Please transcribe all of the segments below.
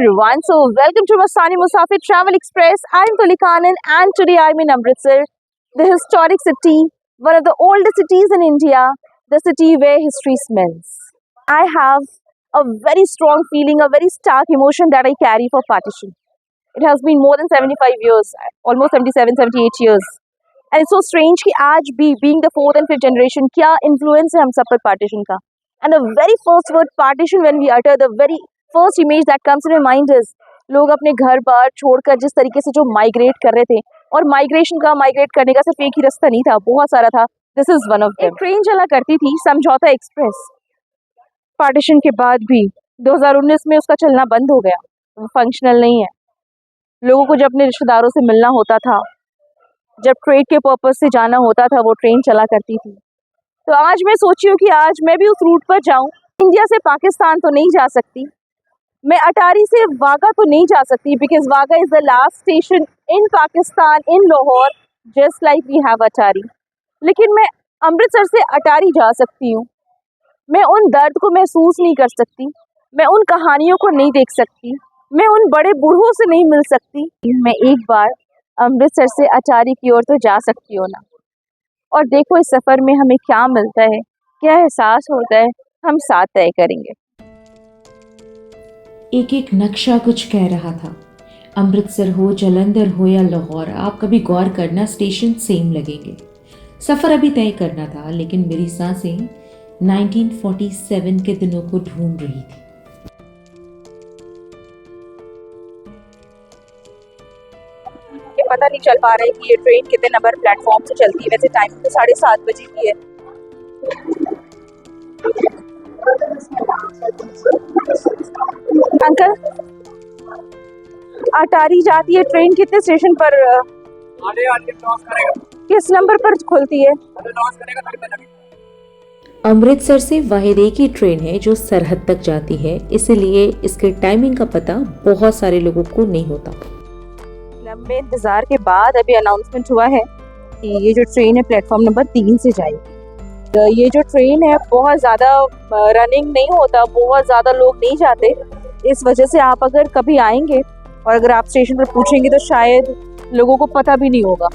everyone, so welcome to Mastani Musafir Travel Express. I'm Tulika Anand and today I'm in Amritsar, the historic city, one of the oldest cities in India, the city where history smells. I have a very strong feeling, a very stark emotion that I carry for partition. It has been more than 75 years, almost 77, 78 years. And it's so strange कि आज भी being the fourth and fifth generation क्या influence है हम सब पर partition का. And the very first word partition when we utter, the very first image that comes in my mind is लोग अपने घर बार छोड़कर जिस तरीके से जो माइग्रेट कर रहे थे, और माइग्रेशन का माइग्रेट करने का सिर्फ एक ही रास्ता नहीं था, बहुत सारा था. This is one of them. Train चला करती थी समझौता एक्सप्रेस. पार्टीशन के बाद भी 2019 में उसका चलना बंद हो गया, वो फंक्शनल नहीं है. लोगों को जब अपने रिश्तेदारों से मिलना होता था, जब ट्रेड के पर्पज से जाना होता था, वो ट्रेन चला करती थी. तो आज मैं सोची हूँ कि आज मैं भी उस रूट पर जाऊँ. इंडिया से पाकिस्तान तो नहीं जा सकती, मैं अटारी से वाघा तो नहीं जा सकती, because Wagah is the last station in Pakistan, in Lahore, just like we have Attari. लेकिन मैं अमृतसर से अटारी जा सकती हूँ. मैं उन दर्द को महसूस नहीं कर सकती, मैं उन कहानियों को नहीं देख सकती, मैं उन बड़े बूढ़ों से नहीं मिल सकती. मैं एक बार अमृतसर से अटारी की ओर तो जा सकती हूँ ना. और देखो इस सफ़र में हमें क्या मिलता है, क्या एहसास होता है, हम साथ तय करेंगे. एक एक नक्शा कुछ कह रहा था. अमृतसर हो, जालंधर हो या लाहौर, आप कभी गौर करना, स्टेशन सेम लगेंगे. सफ़र अभी तय करना था, लेकिन मेरी सांसें 1947 के दिनों को ढूंढ रही थी. ये पता नहीं चल पा रहा है कि ये ट्रेन कितने नंबर प्लेटफॉर्म से चलती है. वैसे टाइम तो 7:30 बजे की है. अंकल, अटारी जाती है ट्रेन कितने स्टेशन पर, किस नंबर पर खुलती है? अमृतसर से वाहिद एक ही ट्रेन है जो सरहद तक जाती है, इसलिए इसके टाइमिंग का पता बहुत सारे लोगों को नहीं होता. लंबे इंतजार के बाद अभी अनाउंसमेंट हुआ है कि ये जो ट्रेन है प्लेटफॉर्म नंबर 3 से जाएगी. ये जो ट्रेन है बहुत ज़्यादा रनिंग नहीं होता, बहुत ज़्यादा लोग नहीं जाते. इस वजह से आप अगर कभी आएंगे और अगर आप स्टेशन पर पूछेंगे तो शायद लोगों को पता भी नहीं होगा.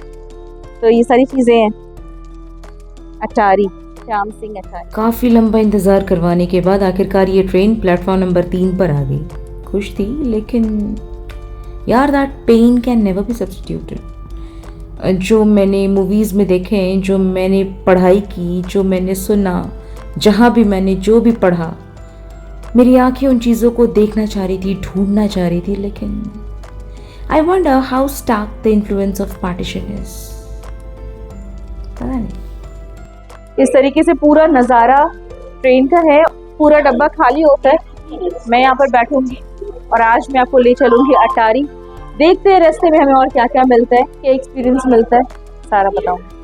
तो ये सारी चीज़ें हैं. अटारी, श्याम सिंह अटारी. काफ़ी लंबा इंतज़ार करवाने के बाद आखिरकार ये ट्रेन प्लेटफॉर्म नंबर 3 पर आ गई. खुश थी, लेकिन यार that pain can never be substituted. जो मैंने मूवीज़ में देखे हैं, जो मैंने पढ़ाई की, जो मैंने सुना, जहाँ भी मैंने जो भी पढ़ा, मेरी आंखें उन चीज़ों को देखना चाह रही थी, ढूंढना चाह रही थी. लेकिन I wonder how stark the influence of partition is. पता नहीं. इस तरीके से पूरा नज़ारा ट्रेन का है, पूरा डब्बा खाली होता है. मैं यहाँ पर बैठूंगी और आज मैं आपको ले चलूंगी अटारी. देखते हैं रास्ते में हमें और क्या क्या मिलता है, क्या एक्सपीरियंस मिलता है, सारा बताऊंगी.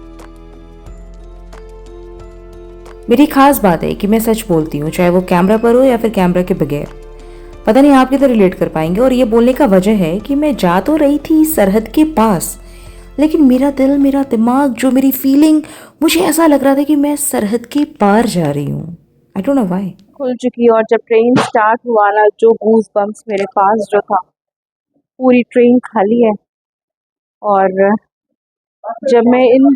मेरी खास बात है कि मैं सच बोलती हूँ, चाहे वो कैमरा पर हो या फिर कैमरा के बगैर. पता नहीं आप किधर रिलेट कर पाएंगे. और ये बोलने का वजह है कि मैं जा तो रही थी सरहद के पास, लेकिन मेरा दिल, मेरा दिमाग, जो मेरी फीलिंग, मुझे ऐसा लग रहा था कि मैं सरहद के पार जा रही हूँ. I don't know why. खुल चुकी. और जब ट्रेन स्टार्ट हुआ ना, जो गूज बम्स मेरे पास जो था, पूरी ट्रेन खाली है. और जब मैं इन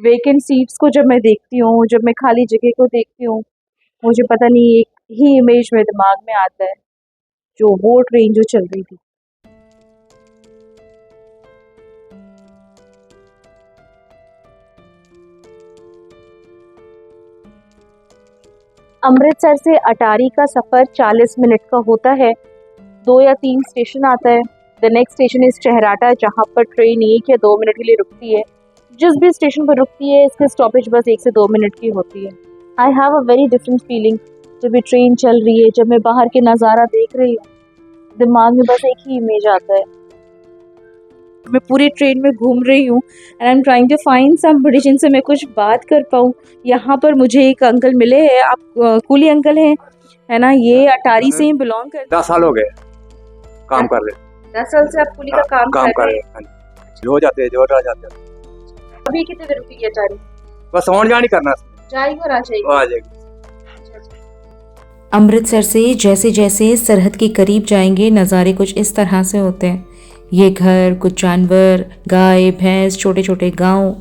वेकेंट सीट्स को जब मैं देखती हूँ, जब मैं खाली जगह को देखती हूँ, मुझे पता नहीं एक ही इमेज मेरे दिमाग में आता है, जो वो ट्रेन जो चल रही थी. अमृतसर से अटारी का सफ़र 40 मिनट का होता है. 2 या 3 स्टेशन आता है. द नेक्स्ट स्टेशन इज़ चहराटा, जहाँ पर ट्रेन 1 या 2 मिनट के लिए रुकती है. जिस भी स्टेशन पर रुकती है, इसकी स्टॉपेज बस 1 से 2 मिनट की होती है. I have a very different feeling. जब ये ट्रेन चल रही है, जब मैं बाहर के नज़ारा देख रही हूँ, दिमाग में बस एक ही इमेज आता है. मैं पूरी ट्रेन में घूम रही हूँ and I am trying to find somebody जिनसे मैं कुछ बात कर पाऊँ. यहाँ पर मुझे एक अंकल मिले हैं. आप कुली अंकल हैं, है ना? ये अटारी से ही बिलोंग करते. 10 साल हो गए काम कर रहे. 10 साल से आप कुली का काम कर रहे हैं. जो जाते हैं, जो आ जाते हैं. अभी कितने देर रुकी है अटारी? बस ऑन जानी करना, जाएगी और आ जाएगी. आ जाएगी. अमृतसर से जैसे जैसे सरहद के करीब जाएंगे नज़ारे कुछ इस तरह से होते हैं। ये घर, कुछ जानवर, गाय भैंस, छोटे छोटे गांव।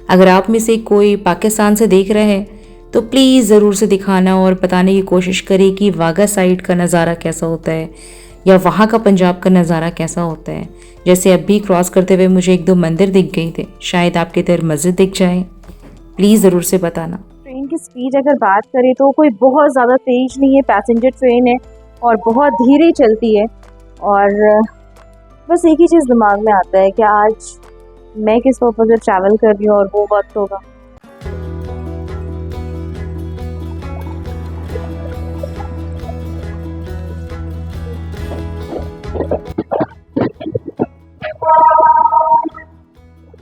अगर आप में से कोई पाकिस्तान से देख रहे हैं तो प्लीज़ ज़रूर से दिखाना और बताने की कोशिश करें कि वाघा साइड का नज़ारा कैसा होता है या वहाँ का पंजाब का नज़ारा कैसा होता है। जैसे अब भी क्रॉस करते हुए मुझे एक दो मंदिर दिख गए थे, शायद आपके इधर मस्जिद दिख जाए। प्लीज़ ज़रूर से बताना। ट्रेन की स्पीड अगर बात करें तो कोई बहुत ज़्यादा तेज नहीं है, पैसेंजर ट्रेन है और बहुत धीरे चलती है। और बस एक ही चीज़ दिमाग में आता है कि आज मैं किस पर्पज़ से ट्रैवल कर रही हूँ और वो वक्त होगा।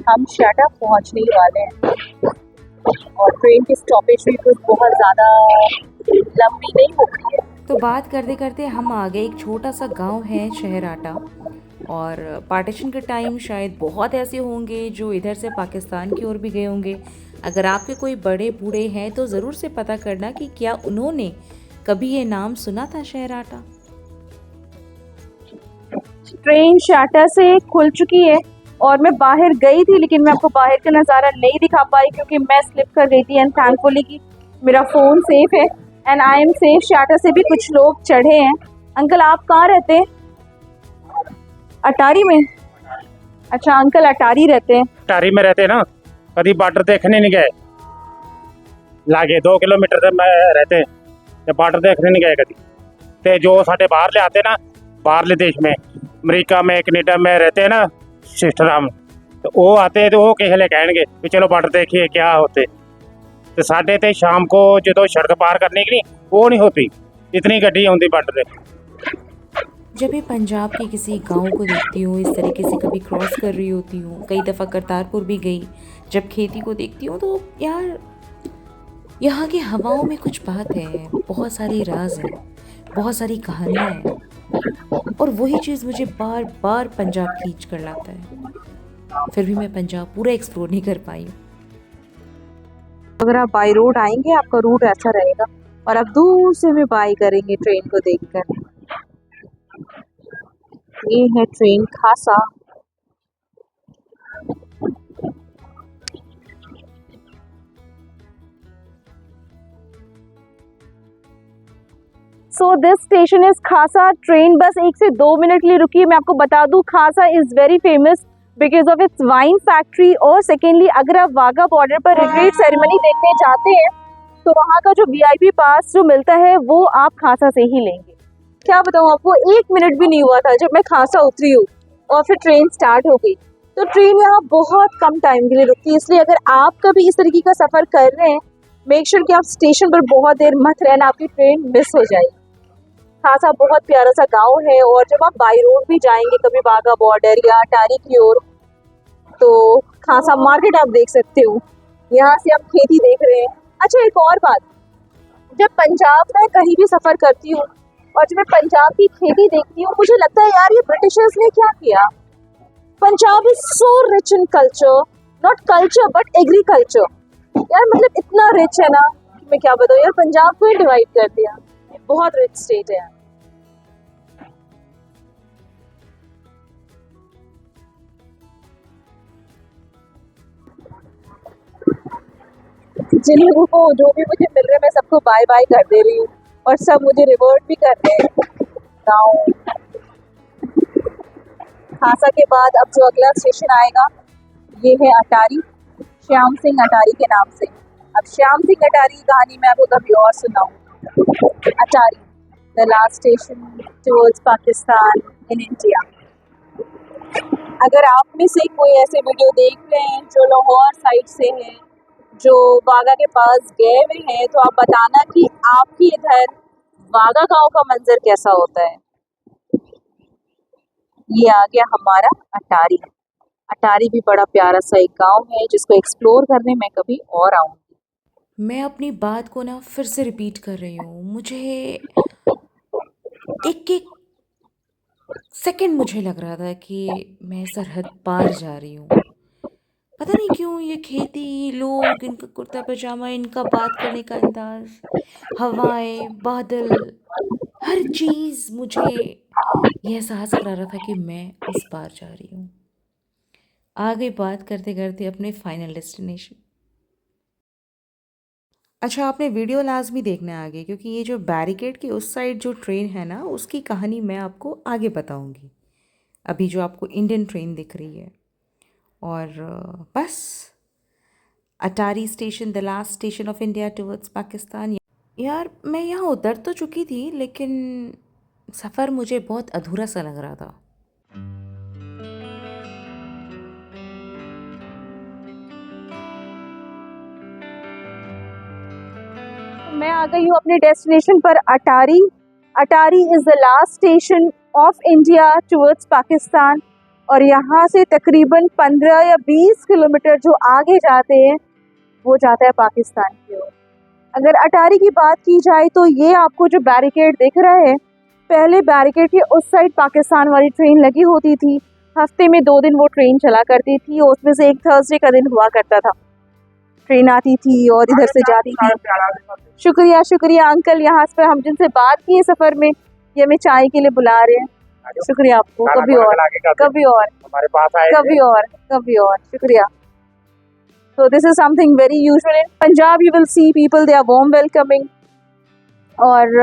हम शाटा पहुँचने ही वाले हैं और ट्रेन की स्टॉपेज भी कुछ बहुत ज़्यादा लंबी नहीं हो रही है। तो बात करते करते हम आ गए, एक छोटा सा गांव है शहराटा। और पार्टीशन के टाइम शायद बहुत ऐसे होंगे जो इधर से पाकिस्तान की ओर भी गए होंगे। अगर आपके कोई बड़े बूढ़े हैं तो ज़रूर से पता करना कि क्या उन्होंने कभी ये नाम सुना था, शहराटा। ट्रेन शाटा से खुल चुकी है और मैं बाहर गई थी, लेकिन मैं आपको बाहर का नज़ारा नहीं दिखा पाई क्योंकि मैं स्लिप कर गई थी। एंड थैंकफुली कि मेरा फ़ोन सेफ है एंड आई एम सेफ। शाटा से भी कुछ लोग चढ़े हैं। अंकल आप कहाँ रहते हैं? अटारी में। अच्छा अंकल अटारी रहते हैं। टारी में रहते ना, कभी बार्डर देखने नहीं गए। लागे 2 किलोमीटर से मैं रहते ते बार्डर देखने नहीं गए कभी। ते जो साढ़े बाहर ले आते ना, बाहरले देश में, अमेरिका में, कनेडा में रहते हैं ना सिस्टर हम, तो वो आते तो वो किसे ले कहेंगे कि चलो बार्डर देखिए क्या होते। तो साढ़े ते शाम को जो सड़क पार करने की वो नहीं होती, इतनी गड्डी होती बार्डर पे। जब भी पंजाब के किसी गांव को देखती हूँ, इस तरीके से कभी क्रॉस कर रही होती हूँ, कई दफ़ा करतारपुर भी गई, जब खेती को देखती हूँ तो यार यहाँ की हवाओं में कुछ बात है, बहुत सारी राज है, बहुत सारी कहानियाँ हैं। और वही चीज़ मुझे बार बार पंजाब खींच कर लाता है। फिर भी मैं पंजाब पूरा एक्सप्लोर नहीं कर पाई हूँ। अगर आप बाई रोड आएंगे आपका रूट ऐसा रहेगा और आप दूर से भी बाई करेंगे ट्रेन को देखकर। ये है ट्रेन खासा। सो दिस स्टेशन इज खासा। ट्रेन बस 1 से 2 मिनट के लिए रुकी है। मैं आपको बता दूं खासा is very famous because of its wine factory. और सेकेंडली अगर आप वाघा बॉर्डर पर रिट्रीट सेरेमनी देखने जाते हैं तो वहाँ का जो वीआईपी पास जो मिलता है वो आप खासा से ही लेंगे। क्या बताऊँ आपको, 1 मिनट भी नहीं हुआ था जब मैं खासा उतरी हूँ और फिर ट्रेन स्टार्ट हो गई। तो ट्रेन यहाँ बहुत कम टाइम के लिए रुकती है, इसलिए अगर आप कभी इस तरीके का सफ़र कर रहे हैं मेक श्योर कि आप स्टेशन पर बहुत देर मत रहना, आपकी ट्रेन मिस हो जाएगी। खासा बहुत प्यारा सा गांव है और जब आप बाई रोड भी जाएंगे कभी वाघा बॉर्डर या अटारी की ओर तो खासा मार्केट आप देख सकते हो। यहाँ से आप खेती देख रहे हैं। अच्छा एक और बात, जब पंजाब में कहीं भी सफ़र करती हूँ और जब मैं पंजाब की खेती देखती हूँ मुझे लगता है यार ये ब्रिटिशर्स ने क्या किया। Punjab is so rich in culture, not culture but agriculture. यार मतलब इतना रिच है ना, मैं क्या बताऊँ यार, पंजाब को ही डिवाइड कर दिया। बहुत रिच स्टेट है। जिन लोगों को जो भी मुझे मिल रहे हैं मैं सबको बाय बाय कर दे रही हूँ और सब मुझे रिवर्ट भी कर रहे हैं। गाँव खासा के बाद अब जो अगला स्टेशन आएगा ये है अटारी, श्याम सिंह अटारी के नाम से। अब श्याम सिंह अटारी की कहानी मैं आपको कभी और सुनाऊँ। Attari the last station towards Pakistan in India. अगर आप में से कोई ऐसे वीडियो देख रहे हैं जो लाहौर साइड से है, जो वाघा के पास गए हुए हैं, तो आप बताना कि आपकी इधर वाघा गांव का मंजर कैसा होता है। ये आ गया हमारा अटारी। अटारी भी बड़ा प्यारा सा एक गांव है जिसको एक्सप्लोर करने मैं कभी और आऊँगी। मैं अपनी बात को ना फिर से रिपीट कर रही हूँ। मुझे एक एक सेकंड मुझे लग रहा था कि मैं सरहद पार जा रही हूँ। पता नहीं क्यों ये खेती, लोग, इनका कुर्ता पजामा, इनका बात करने का अंदाज, हवाएं, बादल, हर चीज़ मुझे ये एहसास करा रहा था कि मैं उस पार जा रही हूँ। आगे बात करते करते अपने फाइनल डेस्टिनेशन। अच्छा, आपने वीडियो लाजमी देखना आगे, क्योंकि ये जो बैरिकेड की उस साइड जो ट्रेन है ना, उसकी कहानी मैं आपको आगे बताऊंगी। अभी जो आपको इंडियन ट्रेन दिख रही है, और बस Attari station, the last station of India towards Pakistan. यार मैं यहाँ उतर तो चुकी थी, लेकिन सफ़र मुझे बहुत अधूरा सा लग रहा था। मैं आ गई हूँ अपने डेस्टिनेशन पर, Attari. Attari is the last station of India towards Pakistan, और यहाँ से तकरीबन 15 या 20 किलोमीटर जो आगे जाते हैं वो जाता है पाकिस्तान की ओर। अगर अटारी की बात की जाए तो ये आपको जो बैरिकेड दिख रहा है, पहले बैरिकेड के उस साइड पाकिस्तान वाली ट्रेन लगी होती थी। हफ्ते में 2 दिन वो ट्रेन चला करती थी, और उसमें से एक थर्सडे का दिन हुआ करता था। ट्रेन आती थी और इधर से जाती थी। शुक्रिया शुक्रिया अंकल, यहाँ पर हम जिनसे बात की है सफ़र में, ये हमें चाय के लिए बुला रहे हैं। शुक्रिया आपको, कभी और कभी और हमारे पास आए कभी और कभी और, शुक्रिया। So this is something very usual in Punjab. You will see people, they are warm welcoming. और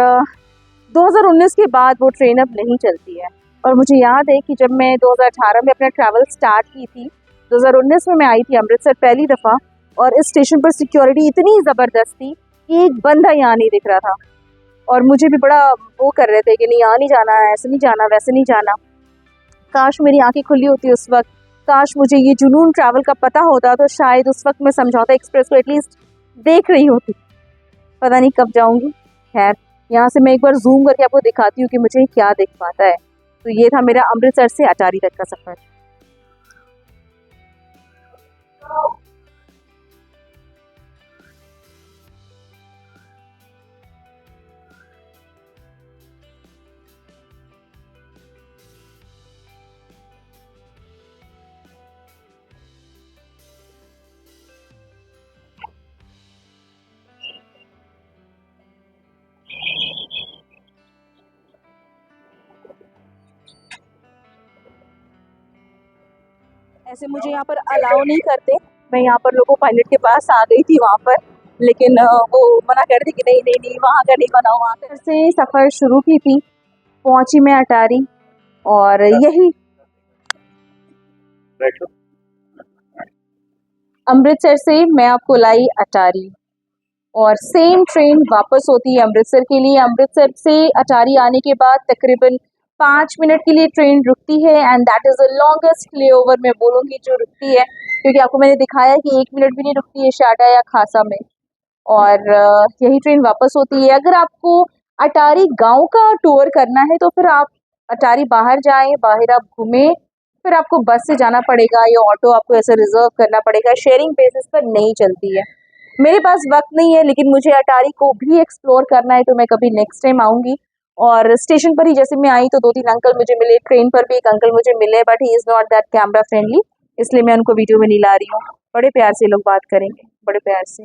2019 के बाद वो ट्रेन अब नहीं चलती है। और मुझे याद है कि जब मैं 2018 में अपना ट्रैवल स्टार्ट की थी, 2019 में मैं आई थी अमृतसर पहली दफ़ा, और इस स्टेशन पर सिक्योरिटी इतनी ज़बरदस्त थी कि एक बंदा यहाँ नहीं दिख रहा था, और मुझे भी बड़ा वो कर रहे थे कि नहीं यहाँ नहीं जाना, ऐसे नहीं जाना, वैसे नहीं जाना। काश मेरी आंखें खुली होती उस वक्त, काश मुझे ये जुनून ट्रैवल का पता होता, तो शायद उस वक्त मैं समझौता एक्सप्रेस को एटलीस्ट देख रही होती। पता नहीं कब जाऊंगी। खैर, यहाँ से मैं एक बार जूम करके आपको दिखाती हूँ कि मुझे क्या दिख पाता है। तो ये था मेरा अमृतसर से अटारी तक का सफ़र। ऐसे मुझे यहाँ पर अलाउ नहीं करते। मैं यहाँ पर लोको पायलट के पास आ गई थी वहाँ पर, लेकिन वो मना कर दी कि नहीं नहीं नहीं, वहाँ का नहीं बना। वहाँ का से सफ़र शुरू की थी, पहुँची मैं अटारी, और यही अमृतसर से मैं आपको लाई अटारी, और सेम ट्रेन वापस होती है अमृतसर के लिए। अमृतसर से अटारी आने के बाद तकरीबन 5 मिनट के लिए ट्रेन रुकती है, and that is the longest layover मैं बोलूँगी जो रुकती है, क्योंकि आपको मैंने दिखाया कि 1 मिनट भी नहीं रुकती है शाटा या खासा में। और यही ट्रेन वापस होती है। अगर आपको अटारी गांव का टूर करना है तो फिर आप अटारी बाहर जाएं, बाहर आप घूमें, फिर आपको बस से जाना पड़ेगा या ऑटो आपको ऐसे रिजर्व करना पड़ेगा। शेयरिंग बेसिस पर नहीं चलती है। मेरे पास वक्त नहीं है, लेकिन मुझे अटारी को भी एक्सप्लोर करना है, तो मैं कभी नेक्स्ट टाइम आऊँगी। और स्टेशन पर ही जैसे मैं आई तो 2-3 अंकल मुझे मिले, ट्रेन पर भी एक अंकल मुझे मिले, but he is not that camera friendly, इसलिए मैं उनको वीडियो में नहीं ला रही हूँ। बड़े प्यार से लोग बात करेंगे, बड़े प्यार से।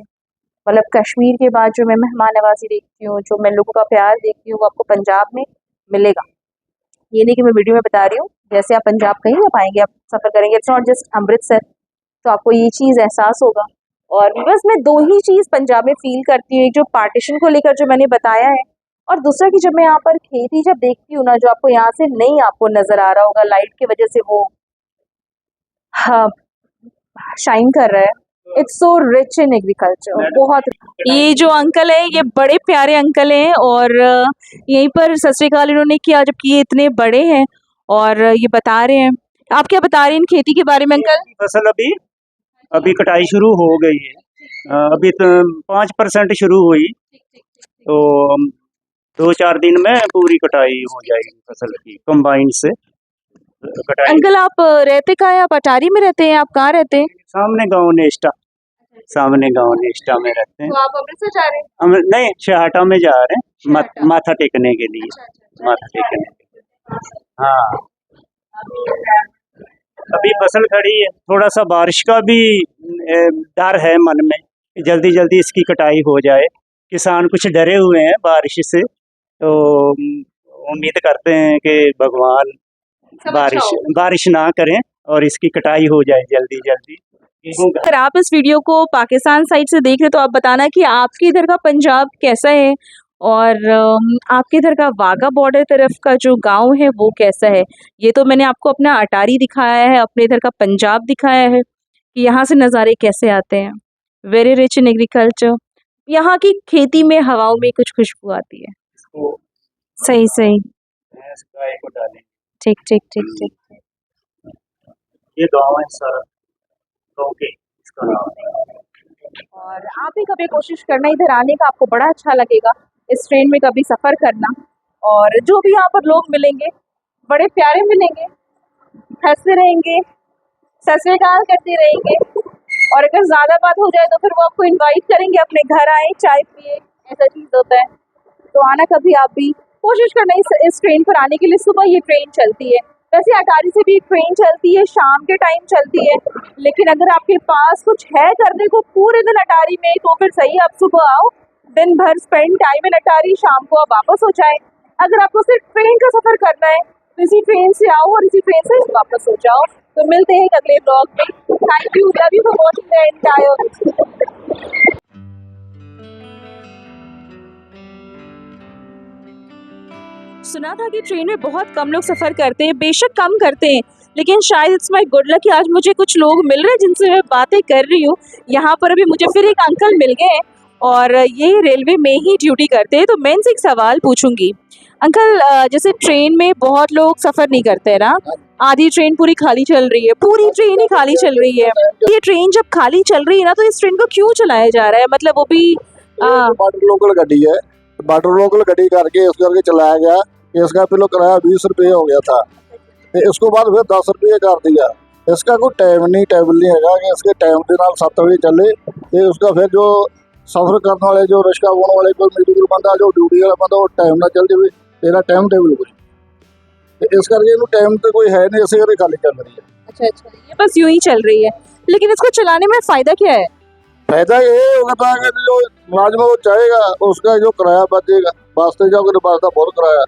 मतलब कश्मीर के बाद जो मैं मेहमान नवाजी देखती हूँ, जो मैं लोगों का प्यार देखती हूँ, वो आपको पंजाब में मिलेगा। ये नहीं कि मैं वीडियो में बता रही हूँ, जैसे आप पंजाब कहीं ना पाएंगे, आप सफ़र करेंगे, इट्स नॉट जस्ट अमृतसर, तो आपको ये चीज़ एहसास होगा। और बस मैं 2 ही चीज़ पंजाब में फ़ील करती हूँ, एक जो पार्टीशन को लेकर जो मैंने बताया है, और दूसरा कि जब मैं यहाँ पर खेती जब देखती हूँ ना, जो आपको यहाँ से नहीं आपको नज़र आ रहा होगा, लाइट की वजह से वो हाँ शाइन कर रहा है। It's so rich in agriculture, बहुत। ये जो अंकल है, ये बड़े प्यारे अंकल हैं, और यहीं पर सत श्री अकाल इन्होंने किया, जबकि ये इतने बड़े हैं, और ये बता रहे हैं। आप क्या बता रहे हैं इन खेती के बारे में अंकल? फसल अभी कटाई शुरू हो गई है। अभी तो 5% शुरू हुई, तो 2-4 दिन में पूरी कटाई हो जाएगी फसल की, कंबाइन से कटाई। अंकल आप रहते कहाँ हैं? आप अटारी में रहते हैं? आप कहाँ रहते हैं? सामने गांव नेस्टा, सामने गांव नेस्टा में रहते हैं। तो आप अमृतसर जा रहे हैं? हम नहीं, छहाटा में जा रहे हैं, छहाटा। माथा टेकने के लिए। अच्छा, अच्छा, अच्छा। माथा टेकने, हाँ। अभी फसल खड़ी है, थोड़ा सा बारिश का भी डर है मन में कि जल्दी जल्दी इसकी कटाई हो जाए। किसान कुछ डरे हुए हैं बारिश से, तो उम्मीद करते हैं कि भगवान बारिश ना करें और इसकी कटाई हो जाए जल्दी जल्दी। गेहूं का अगर आप इस वीडियो को पाकिस्तान साइड से देख रहे तो आप बताना कि आपके इधर का पंजाब कैसा है और आपके इधर का वाघा बॉर्डर तरफ का जो गांव है वो कैसा है। ये तो मैंने आपको अपना अटारी दिखाया है, अपने इधर का पंजाब दिखाया है कि यहाँ से नज़ारे कैसे आते हैं। Very rich in agriculture. यहाँ की खेती में हवाओं में कुछ खुशबू आती है। इसको सही सही, भैंस गाय को डालें। ठीक ठीक ठीक ठीक। ये गाँव है सारा, गाँव के इसका नाम है। और आप भी कभी कोशिश करना इधर आने का, आपको बड़ा अच्छा लगेगा इस ट्रेन में कभी सफ़र करना। और जो भी यहाँ पर लोग मिलेंगे बड़े प्यारे मिलेंगे, हंसते रहेंगे, सत श्री अकाल करते रहेंगे और अगर ज़्यादा बात हो जाए तो फिर वो आपको इनवाइट करेंगे अपने घर आए, चाय पिए, ऐसा चीज़ होता है। तो आना कभी आप भी कोशिश करना इस ट्रेन पर आने के लिए। सुबह ये ट्रेन चलती है, वैसे अटारी से भी एक ट्रेन चलती है, शाम के टाइम चलती है, लेकिन अगर आपके पास कुछ है करने को पूरे दिन अटारी में तो फिर सही, आप सुबह आओ, दिन भर स्पेंड टाइम इन अटारी, शाम को आप वापस हो जाए। अगर आपको सिर्फ ट्रेन का सफ़र करना है तो इसी ट्रेन से आओ और इसी ट्रेन से वापस हो जाओ। तो मिलते हैं अगले ब्लॉग में। Thank you, love you for watching the entire. सुना था कि ट्रेन में बहुत कम लोग सफ़र करते हैं, बेशक कम करते हैं, लेकिन शायद इट्स माई गुड लक कि आज मुझे कुछ लोग मिल रहे हैं जिनसे मैं बातें कर रही हूँ। यहाँ पर अभी मुझे फिर एक अंकल मिल गए हैं और ये रेलवे में ही ड्यूटी करते हैं। तो मैं इनसे एक सवाल पूछूंगी। अंकल, जैसे ट्रेन में बहुत लोग सफ़र नहीं करते हैं ना, आधी ट्रेन पूरी खाली चल रही है, पूरी ट्रेन ही खाली चल रही है। ये ट्रेन जब खाली चल रही है ना तो इस ट्रेन को क्यों चलाया जा रहा है? मतलब वो भी बार्डर लोकल गड्डी है, बार्डर लोकल गड्डी करके इस करके चलाया गया। इसका पहले किराया 20 रुपये हो गया था, इसको बाद फिर 10 रुपये कर दिया। इसका कोई टाइम नहीं, टेबल नहीं है कि इसके टाइम के नाल 7 बजे चले तो उसका फिर जो सफर करने वाले जो रिक्शा बोने वाले कोई मेडिकल बंदा जो ड्यूटी वाला बंदा वो टाइम ना चल जाए, तेरा टाइम टेबल कुछ इस करके इन्हों टाइम तो कोई है नहीं, इसे करके खाली चल रही है। अच्छा अच्छा, ये बस यूं ही चल रही है, लेकिन इसको चलाने में फ़ायदा क्या है? फायदा ये होता है कि जो मुलाजिम वो चाहेगा उसका जो किराया बचेगा, वास्ते जाओगे तो वास्ता बहुत किराया।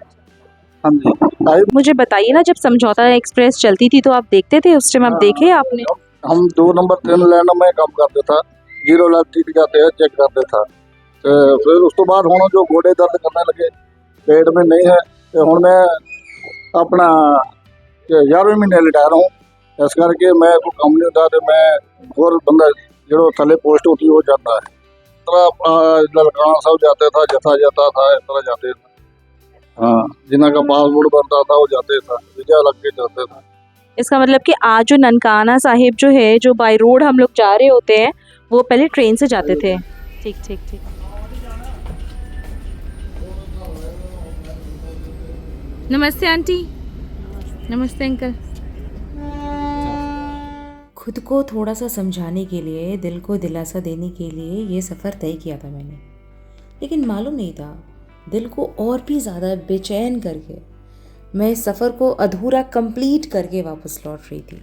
हाँ जी, मुझे बताइए ना, जब समझौता एक्सप्रेस चलती थी तो आप देखते थे उस टाइम? आप देखे आपने? हम 2 नंबर 3 लाइन में काम करते था, 0 लाख टिक जाते हैं चेक करते था। तो फिर उस तो बाद हूँ जो गोडे दर्द करने लगे, पेट में नहीं है, तो हूँ मैं अपना 11वें महीने रिटायर हूँ। इस करके मैं कोई काम नहीं होता, तो मैं और बंदा जो थले पोस्ट होती है वो जाता है। ललकाना सब जाते था, जथा जाता था, इस तरह जाते थे। हाँ, जिन्हों का पासपोर्ट बनता था वो जाते था, वीजा लग के जाते था। इसका मतलब कि आज जो ननकाना साहिब जो है, जो बाय रोड हम लोग जा रहे होते हैं, वो पहले ट्रेन से जाते थे। ठीक ठीक ठीक। नमस्ते आंटी। नमस्ते अंकल। खुद को थोड़ा सा समझाने के लिए, दिल को दिलासा देने के लिए ये सफ़र तय किया था मैंने, लेकिन मालूम नहीं था दिल को और भी ज़्यादा बेचैन करके मैं इस सफ़र को अधूरा कंप्लीट करके वापस लौट रही थी।